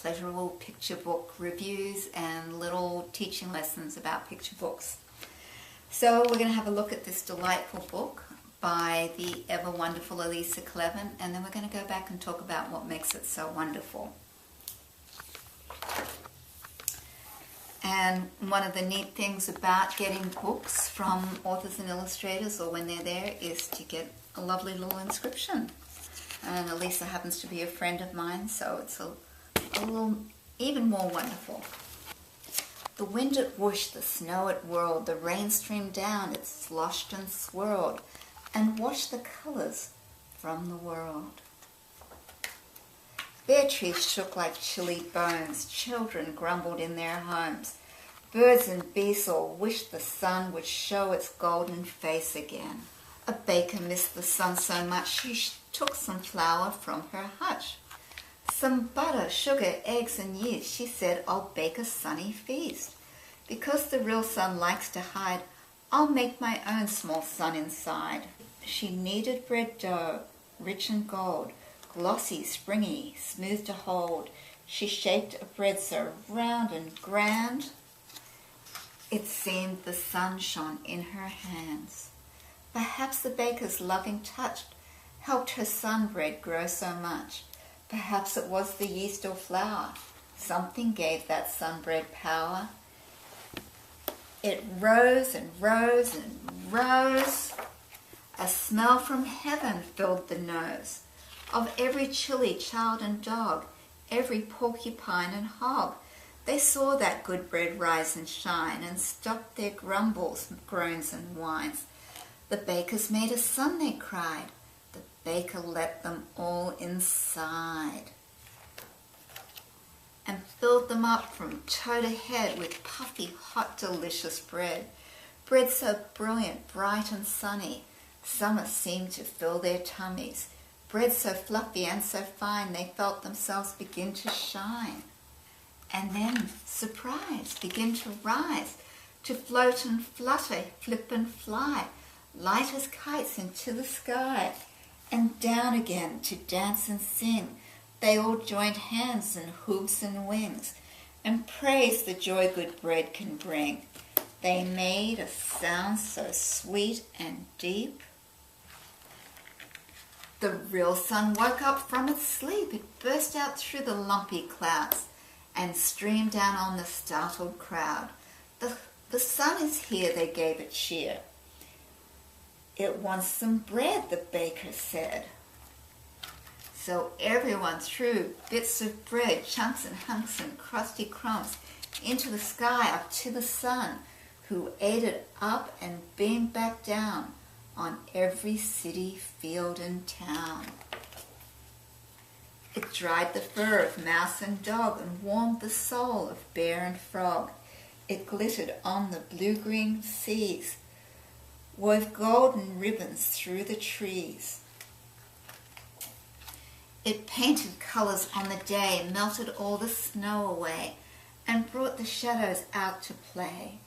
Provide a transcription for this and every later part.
pleasurable picture book reviews and little teaching lessons about picture books. So we're going to have a look at this delightful book by the ever wonderful Elisa Kleven, and then we're going to go back and talk about what makes it so wonderful. And one of the neat things about getting books from authors and illustrators, or when they're there, is to get a lovely little inscription. And Elisa happens to be a friend of mine, so it's a little even more wonderful. The wind it whooshed, the snow it whirled, the rain streamed down, it sloshed and swirled, and washed the colours from the world. Bare trees shook like chilly bones, children grumbled in their homes. Birds and beasts all wished the sun would show its golden face again. A baker missed the sun so much she took some flour from her hutch. Some butter, sugar, eggs and yeast, she said, I'll bake a sunny feast. Because the real sun likes to hide, I'll make my own small sun inside. She kneaded bread dough, rich and gold, glossy, springy, smooth to hold. She shaped a bread so round and grand, it seemed the sun shone in her hands. Perhaps the baker's loving touch helped her sun bread grow so much. Perhaps it was the yeast or flour. Something gave that sun bread power. It rose and rose and rose. A smell from heaven filled the nose of every chilly child and dog, every porcupine and hog. They saw that good bread rise and shine and stopped their grumbles, groans and whines. The bakers made a sun, they cried. The baker let them all inside and filled them up from toe to head with puffy, hot, delicious bread. Bread so brilliant, bright and sunny, summer seemed to fill their tummies. Bread so fluffy and so fine, they felt themselves begin to shine. And then, surprise, begin to rise, to float and flutter, flip and fly, light as kites into the sky, and down again to dance and sing. They all joined hands and hooves and wings, and praised the joy good bread can bring. They made a sound so sweet and deep. The real sun woke up from its sleep. It burst out through the lumpy clouds and streamed down on the startled crowd. The sun is here, they gave it cheer. It wants some bread, the baker said. So everyone threw bits of bread, chunks and hunks and crusty crumbs, into the sky up to the sun, who ate it up and beamed back down on every city, field and town. It dried the fur of mouse and dog and warmed the soul of bear and frog. It glittered on the blue-green seas, wove golden ribbons through the trees. It painted colours on the day, melted all the snow away, and brought the shadows out to play.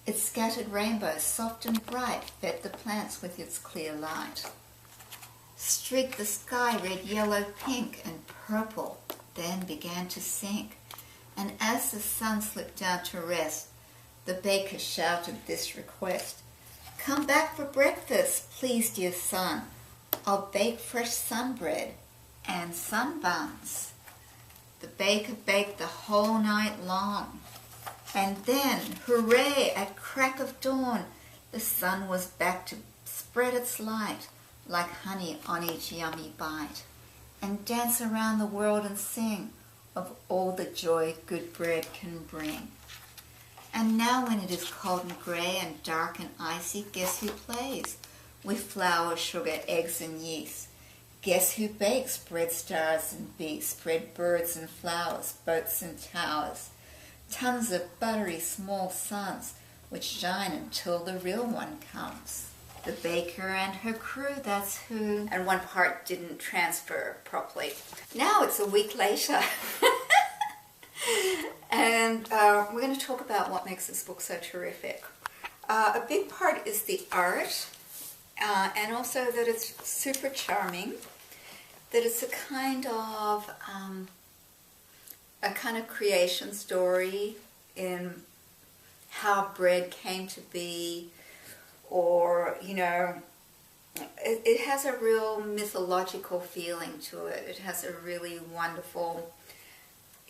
It scattered rainbows soft and bright, fed the plants with its clear light. Streaked the sky red, yellow, pink, and purple, then began to sink. And as the sun slipped down to rest, the baker shouted this request. Come back for breakfast, please, dear sun. I'll bake fresh sun bread and sun buns. The baker baked the whole night long. And then, hooray, at crack of dawn, the sun was back to spread its light like honey on each yummy bite, and dance around the world and sing of all the joy good bread can bring. And now when it is cold and grey and dark and icy, guess who plays with flour, sugar, eggs and yeast? Guess who bakes bread stars and beasts, bread birds and flowers, boats and towers, tons of buttery small suns which shine until the real one comes. The baker and her crew, that's who. And one part didn't transfer properly. Now it's a week later. And we're going to talk about what makes this book so terrific. A big part is the art, and also that it's super charming, that it's a kind of a kind of creation story in how bread came to be, or, you know, it has a real mythological feeling to it. It has a really wonderful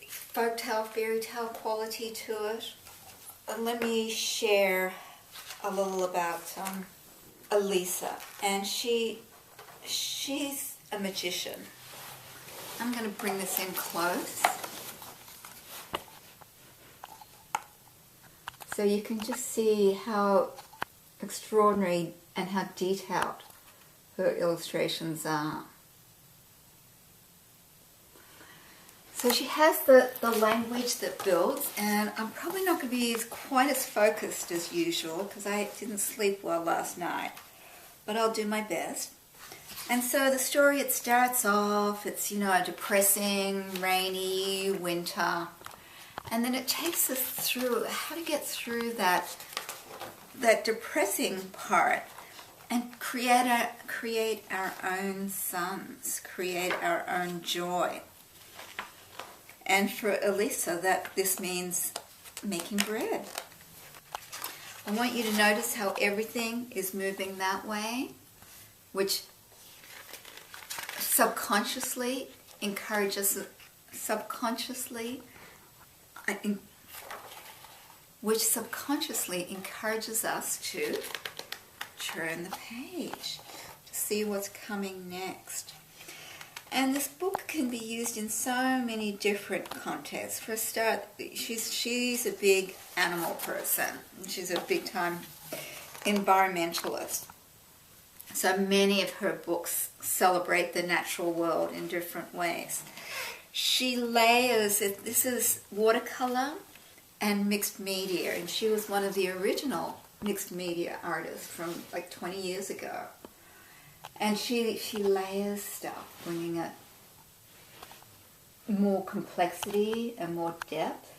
folktale, fairy tale quality to it. Let me share a little about Elisa, and she's a magician. I'm going to bring this in close so you can just see how extraordinary and how detailed her illustrations are. So she has the language that builds, and I'm probably not going to be quite as focused as usual because I didn't sleep well last night, but I'll do my best. And so the story, it starts off, it's, you know, a depressing, rainy winter, and then it takes us through how to get through that depressing part and create our own suns, create our own joy. And for Elisa, this means making bread. I want you to notice how everything is moving that way, which subconsciously encourages us to turn the page to see what's coming next. And this book can be used in so many different contexts. For a start, she's a big animal person. She's a big-time environmentalist. So many of her books celebrate the natural world in different ways. She layers it. This is watercolor and mixed media, and she was one of the original mixed media artists from like 20 years ago. And she layers stuff, bringing it more complexity and more depth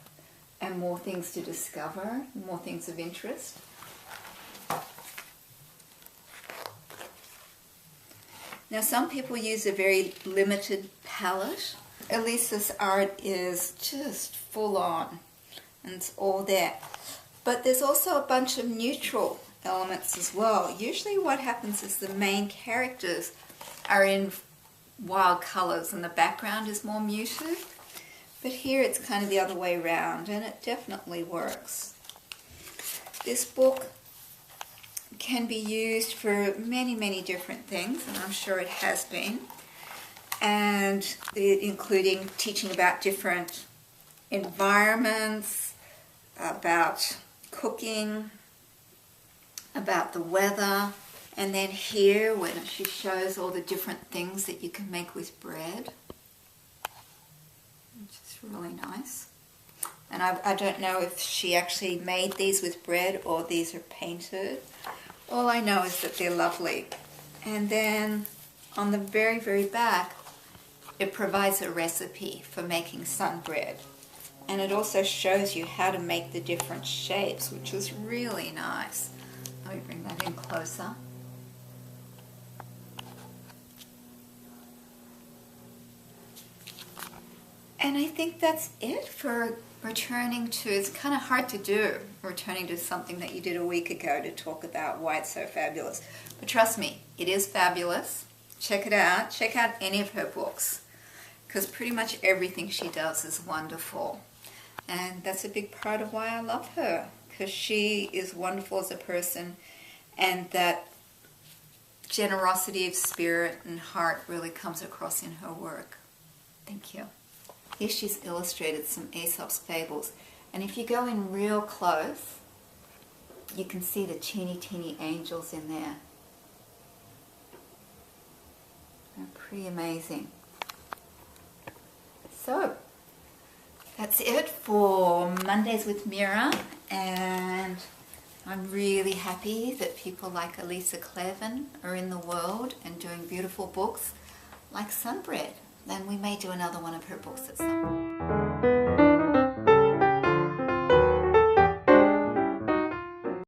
and more things to discover, more things of interest. Now, some people use a very limited palette. Elisa's art is just full on, and it's all there. But there's also a bunch of neutral elements as well. Usually what happens is the main characters are in wild colors and the background is more muted. But here it's kind of the other way around, and it definitely works. This book can be used for many, many different things, and I'm sure it has been, and including teaching about different environments, about cooking, about the weather, and then here when she shows all the different things that you can make with bread, which is really nice. And I don't know if she actually made these with bread or these are painted. All I know is that they're lovely. And then on the very, very back, it provides a recipe for making sun bread. And it also shows you how to make the different shapes, which is really nice. Let me bring that in closer. And I think that's it for returning to, it's kind of hard to do, returning to something that you did a week ago to talk about why it's so fabulous. But trust me, it is fabulous. Check it out. Check out any of her books, because pretty much everything she does is wonderful. And that's a big part of why I love her, because she is wonderful as a person, and that generosity of spirit and heart really comes across in her work. Thank you. Here she's illustrated some Aesop's fables, and if you go in real close, you can see the teeny angels in there. They're pretty amazing. So, that's it for Mondays with Mira, and I'm really happy that people like Elisa Kleven are in the world and doing beautiful books like Sunbread. Then we may do another one of her books at some point.